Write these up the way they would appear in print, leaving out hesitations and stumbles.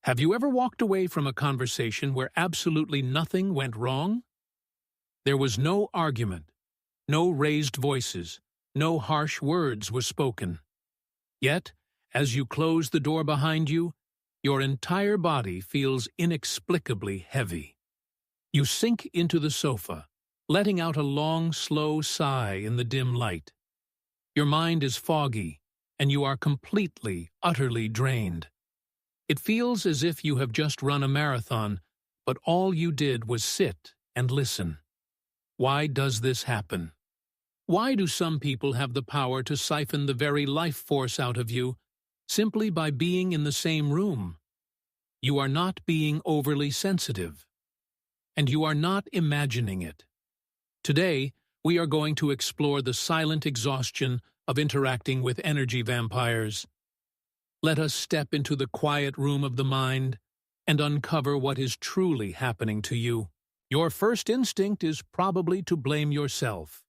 Have you ever walked away from a conversation where absolutely nothing went wrong? There was no argument, no raised voices, no harsh words were spoken. Yet, as you close the door behind you, your entire body feels inexplicably heavy. You sink into the sofa, letting out a long, slow sigh in the dim light. Your mind is foggy, and you are completely, utterly drained. It feels as if you have just run a marathon, but all you did was sit and listen. Why does this happen? Why do some people have the power to siphon the very life force out of you simply by being in the same room? You are not being overly sensitive, and you are not imagining it. Today, we are going to explore the silent exhaustion of interacting with energy vampires. Let us step into the quiet room of the mind and uncover what is truly happening to you. Your first instinct is probably to blame yourself.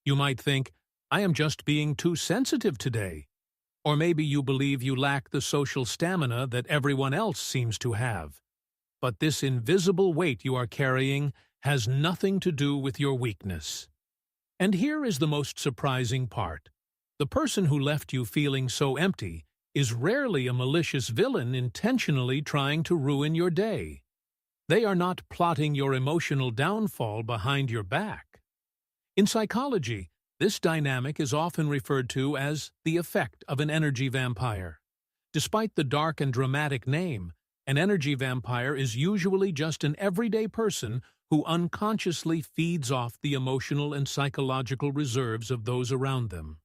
You might think, I am just being too sensitive today. Or maybe you believe you lack the social stamina that everyone else seems to have. But this invisible weight you are carrying has nothing to do with your weakness. And here is the most surprising part. The person who left you feeling so empty is rarely a malicious villain intentionally trying to ruin your day. They are not plotting your emotional downfall behind your back. In psychology, this dynamic is often referred to as the effect of an energy vampire. Despite the dark and dramatic name, an energy vampire is usually just an everyday person who unconsciously feeds off the emotional and psychological reserves of those around them.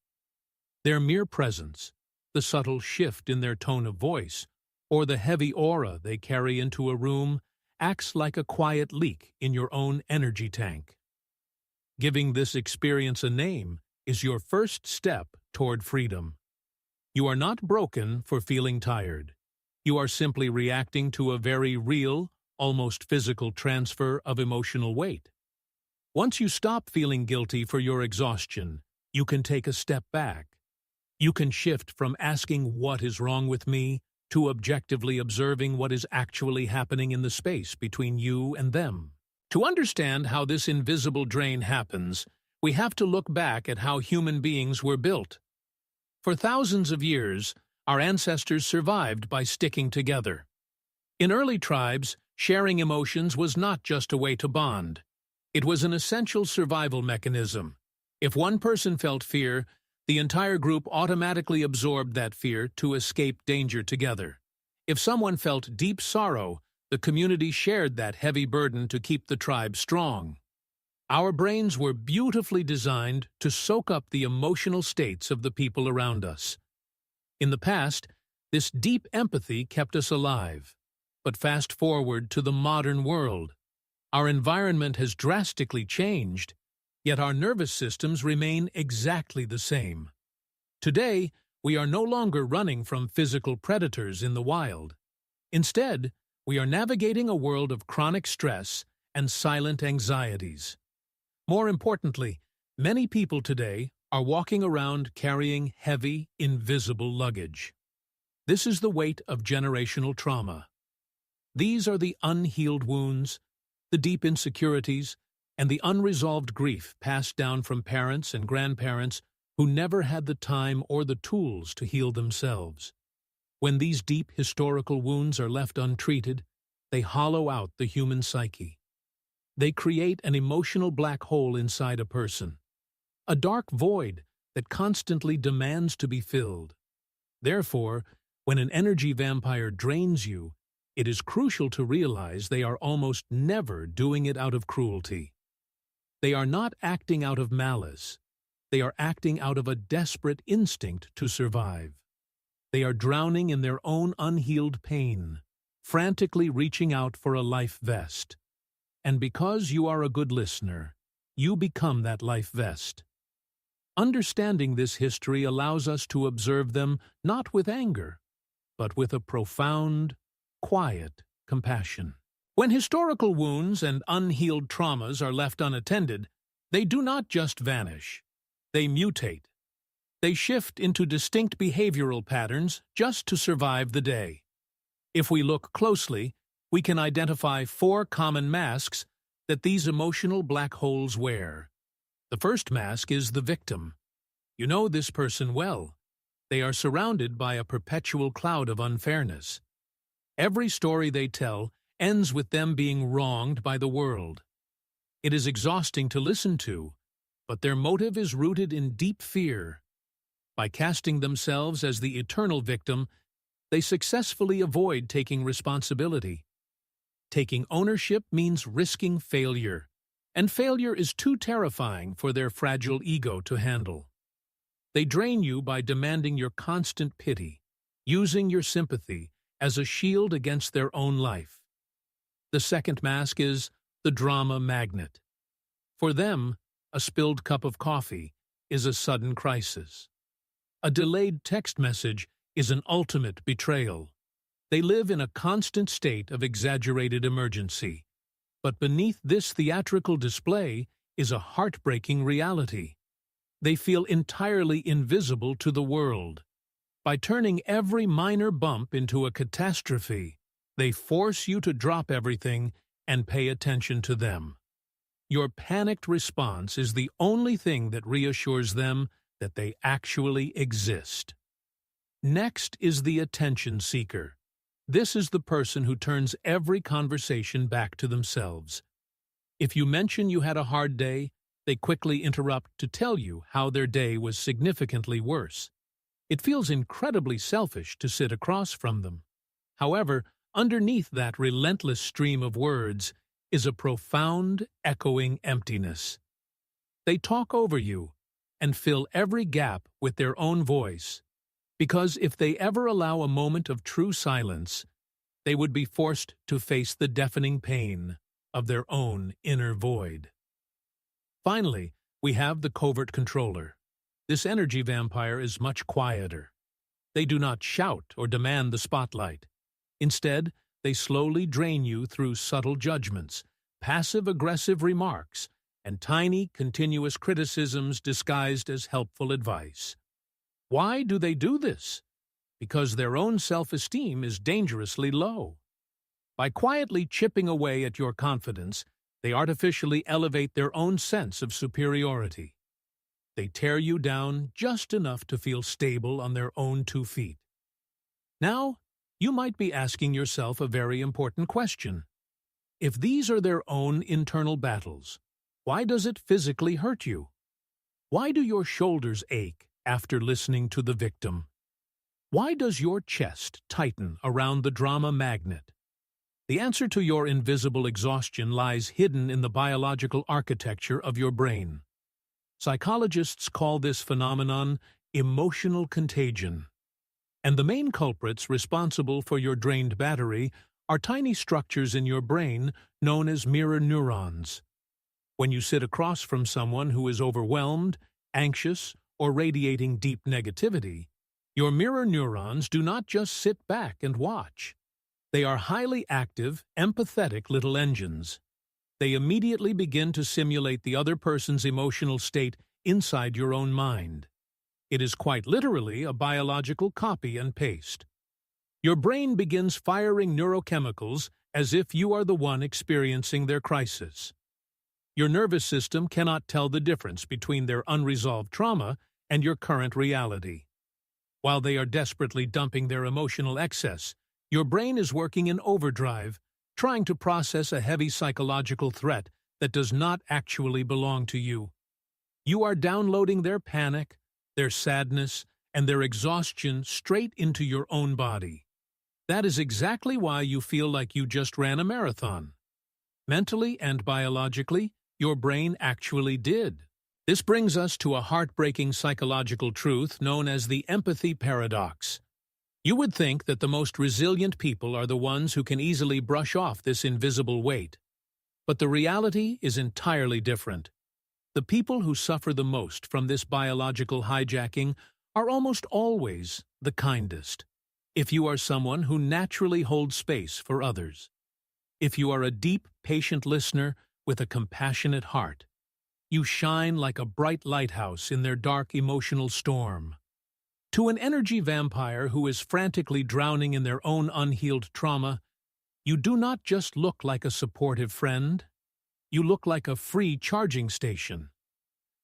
Their mere presence, the subtle shift in their tone of voice, or the heavy aura they carry into a room acts like a quiet leak in your own energy tank. Giving this experience a name is your first step toward freedom. You are not broken for feeling tired. You are simply reacting to a very real, almost physical transfer of emotional weight. Once you stop feeling guilty for your exhaustion, you can take a step back. You can shift from asking what is wrong with me to objectively observing what is actually happening in the space between you and them. To understand how this invisible drain happens, we have to look back at how human beings were built. For thousands of years, our ancestors survived by sticking together. In early tribes, sharing emotions was not just a way to bond. It was an essential survival mechanism. If one person felt fear, the entire group automatically absorbed that fear to escape danger together. If someone felt deep sorrow, the community shared that heavy burden to keep the tribe strong. Our brains were beautifully designed to soak up the emotional states of the people around us. In the past, this deep empathy kept us alive. But fast forward to the modern world. Our environment has drastically changed, yet our nervous systems remain exactly the same. Today, we are no longer running from physical predators in the wild. Instead, we are navigating a world of chronic stress and silent anxieties. More importantly, many people today are walking around carrying heavy, invisible luggage. This is the weight of generational trauma. These are the unhealed wounds, the deep insecurities, and the unresolved grief passed down from parents and grandparents who never had the time or the tools to heal themselves. When these deep historical wounds are left untreated, they hollow out the human psyche. They create an emotional black hole inside a person, a dark void that constantly demands to be filled. Therefore, when an energy vampire drains you, it is crucial to realize they are almost never doing it out of cruelty. They are not acting out of malice. They are acting out of a desperate instinct to survive. They are drowning in their own unhealed pain, frantically reaching out for a life vest. And because you are a good listener, you become that life vest. Understanding this history allows us to observe them not with anger, but with a profound, quiet compassion. When historical wounds and unhealed traumas are left unattended, they do not just vanish. They mutate. They shift into distinct behavioral patterns just to survive the day. If we look closely, we can identify 4 common masks that these emotional black holes wear. The first mask is the victim. You know this person well. They are surrounded by a perpetual cloud of unfairness. Every story they tell ends with them being wronged by the world. It is exhausting to listen to, but their motive is rooted in deep fear. By casting themselves as the eternal victim, they successfully avoid taking responsibility. Taking ownership means risking failure, and failure is too terrifying for their fragile ego to handle. They drain you by demanding your constant pity, using your sympathy as a shield against their own life. The second mask is the drama magnet. For them, a spilled cup of coffee is a sudden crisis. A delayed text message is an ultimate betrayal. They live in a constant state of exaggerated emergency. But beneath this theatrical display is a heartbreaking reality. They feel entirely invisible to the world. By turning every minor bump into a catastrophe, they force you to drop everything and pay attention to them. Your panicked response is the only thing that reassures them that they actually exist. Next is the attention seeker. This is the person who turns every conversation back to themselves. If you mention you had a hard day, they quickly interrupt to tell you how their day was significantly worse. It feels incredibly selfish to sit across from them. However, underneath that relentless stream of words is a profound, echoing emptiness. They talk over you and fill every gap with their own voice, because if they ever allow a moment of true silence, they would be forced to face the deafening pain of their own inner void. Finally, we have the covert controller. This energy vampire is much quieter. They do not shout or demand the spotlight. Instead, they slowly drain you through subtle judgments, passive-aggressive remarks, and tiny, continuous criticisms disguised as helpful advice. Why do they do this? Because their own self-esteem is dangerously low. By quietly chipping away at your confidence, they artificially elevate their own sense of superiority. They tear you down just enough to feel stable on their own 2 feet. Now, you might be asking yourself a very important question. If these are their own internal battles, why does it physically hurt you? Why do your shoulders ache after listening to the victim? Why does your chest tighten around the drama magnet? The answer to your invisible exhaustion lies hidden in the biological architecture of your brain. Psychologists call this phenomenon emotional contagion. And the main culprits responsible for your drained battery are tiny structures in your brain known as mirror neurons. When you sit across from someone who is overwhelmed, anxious, or radiating deep negativity, your mirror neurons do not just sit back and watch. They are highly active, empathetic little engines. They immediately begin to simulate the other person's emotional state inside your own mind. It is quite literally a biological copy and paste. Your brain begins firing neurochemicals as if you are the one experiencing their crisis. Your nervous system cannot tell the difference between their unresolved trauma and your current reality. While they are desperately dumping their emotional excess, your brain is working in overdrive, trying to process a heavy psychological threat that does not actually belong to you. You are downloading their panic, their sadness, and their exhaustion straight into your own body. That is exactly why you feel like you just ran a marathon. Mentally and biologically, your brain actually did. This brings us to a heartbreaking psychological truth known as the empathy paradox. You would think that the most resilient people are the ones who can easily brush off this invisible weight. But the reality is entirely different. The people who suffer the most from this biological hijacking are almost always the kindest. If you are someone who naturally holds space for others, if you are a deep, patient listener with a compassionate heart, you shine like a bright lighthouse in their dark emotional storm. To an energy vampire who is frantically drowning in their own unhealed trauma, you do not just look like a supportive friend, you look like a free charging station.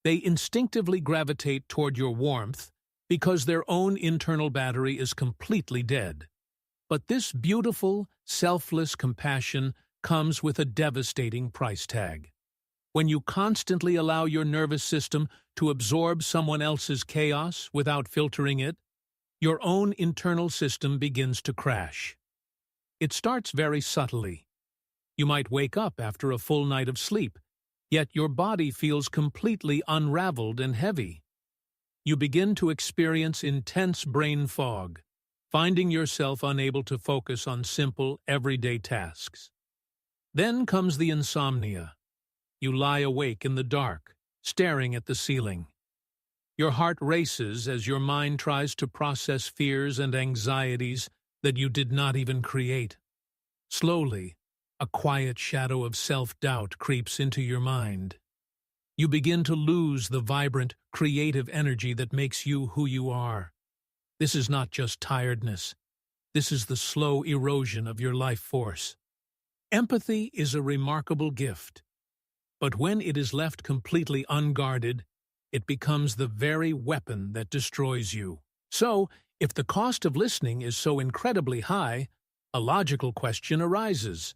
They instinctively gravitate toward your warmth because their own internal battery is completely dead. But this beautiful, selfless compassion comes with a devastating price tag. When you constantly allow your nervous system to absorb someone else's chaos without filtering it, your own internal system begins to crash. It starts very subtly. You might wake up after a full night of sleep, yet your body feels completely unraveled and heavy. You begin to experience intense brain fog, finding yourself unable to focus on simple, everyday tasks. Then comes the insomnia. You lie awake in the dark, staring at the ceiling. Your heart races as your mind tries to process fears and anxieties that you did not even create. Slowly, a quiet shadow of self-doubt creeps into your mind. You begin to lose the vibrant, creative energy that makes you who you are. This is not just tiredness. This is the slow erosion of your life force. Empathy is a remarkable gift, but when it is left completely unguarded, it becomes the very weapon that destroys you. So, if the cost of listening is so incredibly high, a logical question arises.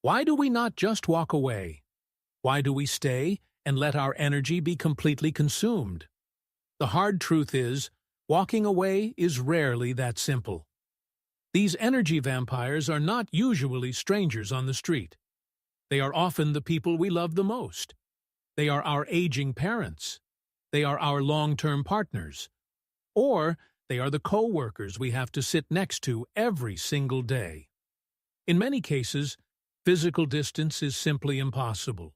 Why do we not just walk away? Why do we stay and let our energy be completely consumed? The hard truth is, walking away is rarely that simple. These energy vampires are not usually strangers on the street. They are often the people we love the most. They are our aging parents. They are our long-term partners. Or they are the co-workers we have to sit next to every single day. In many cases, physical distance is simply impossible.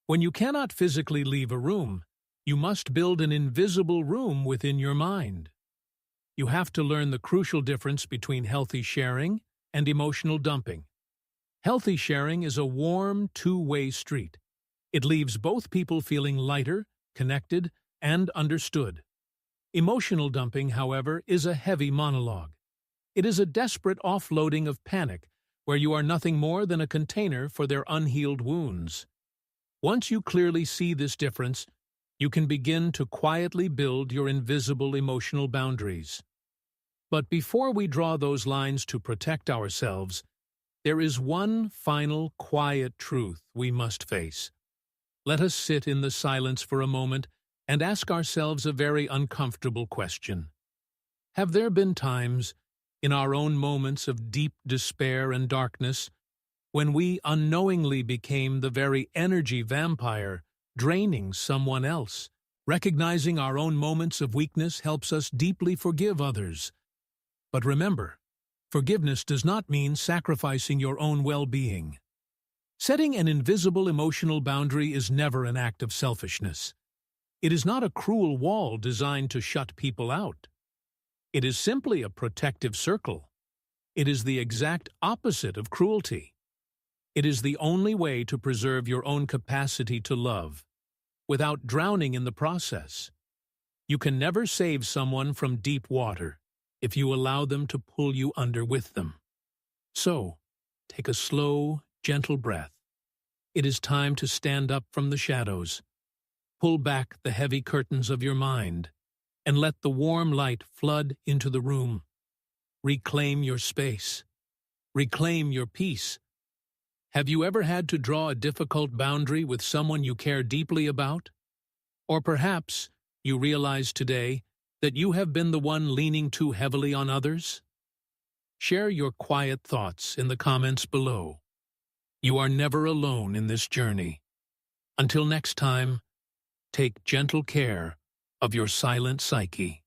When you cannot physically leave a room, you must build an invisible room within your mind. You have to learn the crucial difference between healthy sharing and emotional dumping. Healthy sharing is a warm, two-way street. It leaves both people feeling lighter, connected, and understood. Emotional dumping, however, is a heavy monologue. It is a desperate offloading of panic, where you are nothing more than a container for their unhealed wounds. Once you clearly see this difference, you can begin to quietly build your invisible emotional boundaries. But before we draw those lines to protect ourselves, there is one final quiet truth we must face. Let us sit in the silence for a moment and ask ourselves a very uncomfortable question. Have there been times, in our own moments of deep despair and darkness, when we unknowingly became the very energy vampire, draining someone else? Recognizing our own moments of weakness helps us deeply forgive others. But remember, forgiveness does not mean sacrificing your own well-being. Setting an invisible emotional boundary is never an act of selfishness. It is not a cruel wall designed to shut people out. It is simply a protective circle. It is the exact opposite of cruelty. It is the only way to preserve your own capacity to love, without drowning in the process. You can never save someone from deep water if you allow them to pull you under with them. So, take a slow, gentle breath. It is time to stand up from the shadows. Pull back the heavy curtains of your mind and let the warm light flood into the room. Reclaim your space. Reclaim your peace. Have you ever had to draw a difficult boundary with someone you care deeply about? Or perhaps you realize today that you have been the one leaning too heavily on others? Share your quiet thoughts in the comments below. You are never alone in this journey. Until next time, take gentle care of your silent psyche.